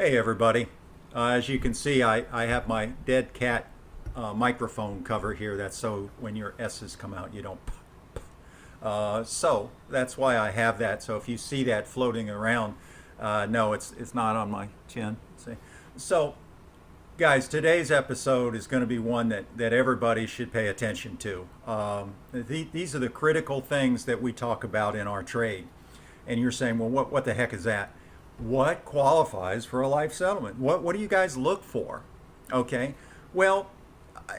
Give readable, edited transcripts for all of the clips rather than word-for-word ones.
Hey everybody. As you can see, I have my dead cat microphone cover here. That's so when your S's come out, you don't. So that's why I have that. So if you see that floating around, no, it's not on my chin. See? So, guys, today's episode is going to be one that everybody should pay attention to. These are the critical things that we talk about in our trade. And you're saying, well, what the heck is that? What qualifies for a life settlement? What do you guys look for? Okay. Well,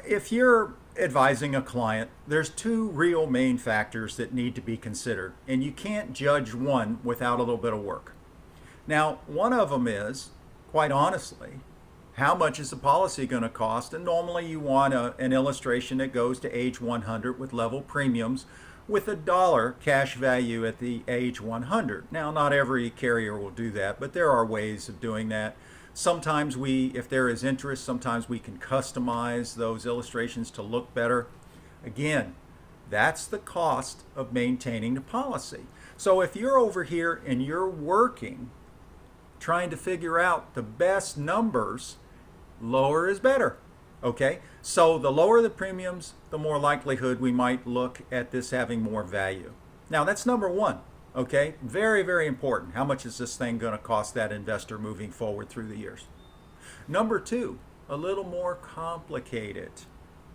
if you're advising a client, there's two real main factors that need to be considered, and you can't judge one without a little bit of work. Now, one of them is, quite honestly, how much is the policy going to cost? And normally you want an illustration that goes to age 100 with level premiums with $1 cash value at the age 100. Now, not every carrier will do that, but there are ways of doing that. Sometimes if there is interest, sometimes we can customize those illustrations to look better. Again, that's the cost of maintaining the policy. So if you're over here and you're working, trying to figure out the best numbers, lower is better. Okay, so the lower the premiums, the more likelihood we might look at this having more value. Now that's number one. Okay, very, very important. How much is this thing going to cost that investor moving forward through the years? Number two, a little more complicated.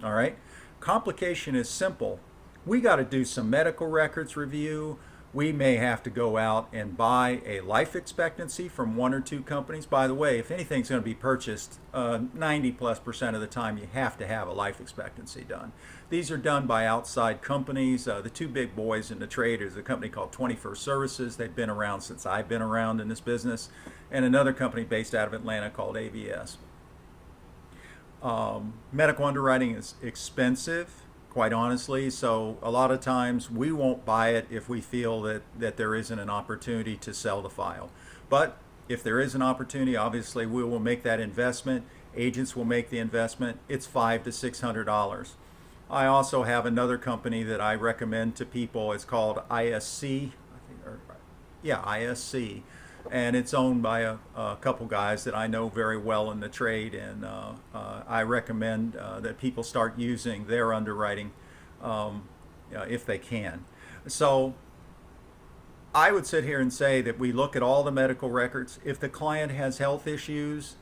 All right, complication is simple. We got to do some medical records review. We may have to go out and buy a life expectancy from one or two companies. By the way, if anything's going to be purchased, 90+% of the time you have to have a life expectancy done. These are done by outside companies. The two big boys in the trade is a company called 21st Services. They've been around since I've been around in this business. And another company based out of Atlanta called AVS. Medical underwriting is expensive, quite honestly, so a lot of times we won't buy it if we feel that there isn't an opportunity to sell the file. But if there is an opportunity, obviously we will make that investment. Agents will make the investment. It's $500 to $600. I also have another company that I recommend to people. It's called ISC. ISC. And it's owned by a couple guys that I know very well in the trade, and I recommend that people start using their underwriting if they can. So I would sit here and say that we look at all the medical records. If the client has health issues,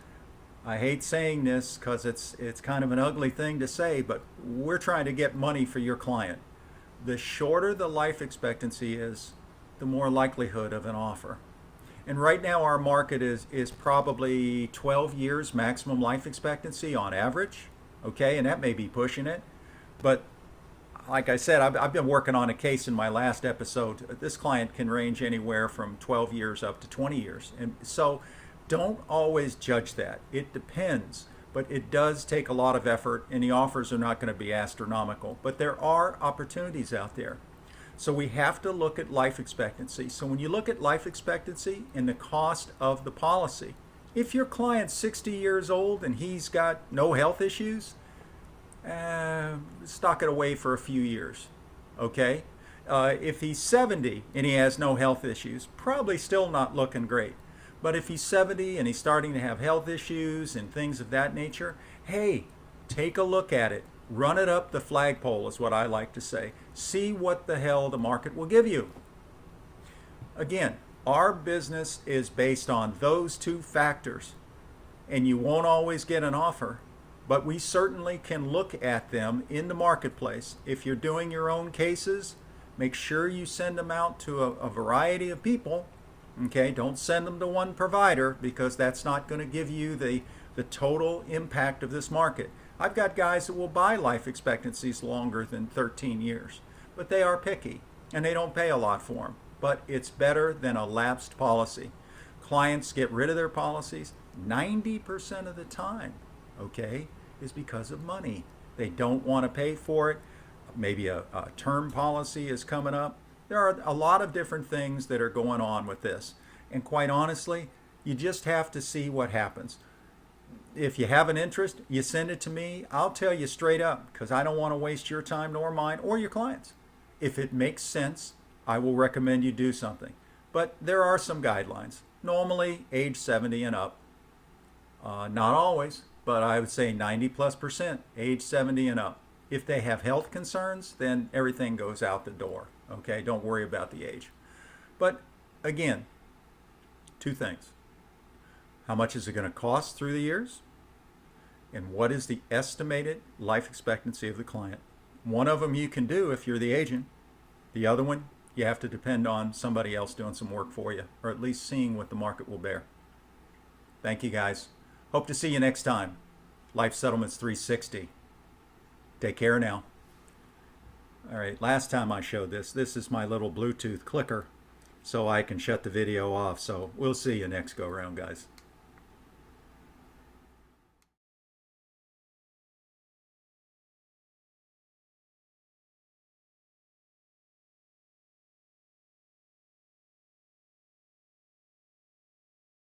I hate saying this because it's kind of an ugly thing to say, but we're trying to get money for your client. The shorter the life expectancy is, the more likelihood of an offer. And right now our market is probably 12 years maximum life expectancy on average. Okay, and that may be pushing it. But like I said, I've been working on a case in my last episode. This client can range anywhere from 12 years up to 20 years. And so don't always judge that. It depends. But it does take a lot of effort, and the offers are not going to be astronomical. But there are opportunities out there. So we have to look at life expectancy. So when you look at life expectancy and the cost of the policy, if your client's 60 years old and he's got no health issues, stock it away for a few years, okay? If he's 70 and he has no health issues, probably still not looking great. But if he's 70 and he's starting to have health issues and things of that nature, hey, take a look at it. Run it up the flagpole is what I like to say. See what the hell the market will give you. Again, our business is based on those two factors, and you won't always get an offer, but we certainly can look at them in the marketplace. If you're doing your own cases, make sure you send them out to a variety of people. Okay, don't send them to one provider, because that's not going to give you the total impact of this market. I've got guys that will buy life expectancies longer than 13 years, but they are picky and they don't pay a lot for them. But it's better than a lapsed policy. Clients get rid of their policies 90% of the time, okay, is because of money. They don't want to pay for it. Maybe a term policy is coming up. There are a lot of different things that are going on with this. And quite honestly, you just have to see what happens. If you have an interest, you send it to me. I'll tell you straight up, because I don't want to waste your time nor mine or your clients. If it makes sense, I will recommend you do something. But there are some guidelines. Normally age 70 and up. Not always, but I would say 90+% age 70 and up. If they have health concerns, then everything goes out the door. Okay, don't worry about the age. But again, two things. How much is it going to cost through the years? And what is the estimated life expectancy of the client? One of them you can do if you're the agent. The other one, you have to depend on somebody else doing some work for you, or at least seeing what the market will bear. Thank you, guys. Hope to see you next time. Life Settlements 360. Take care now. All right, last time I showed this is my little Bluetooth clicker so I can shut the video off. So we'll see you next go around, guys.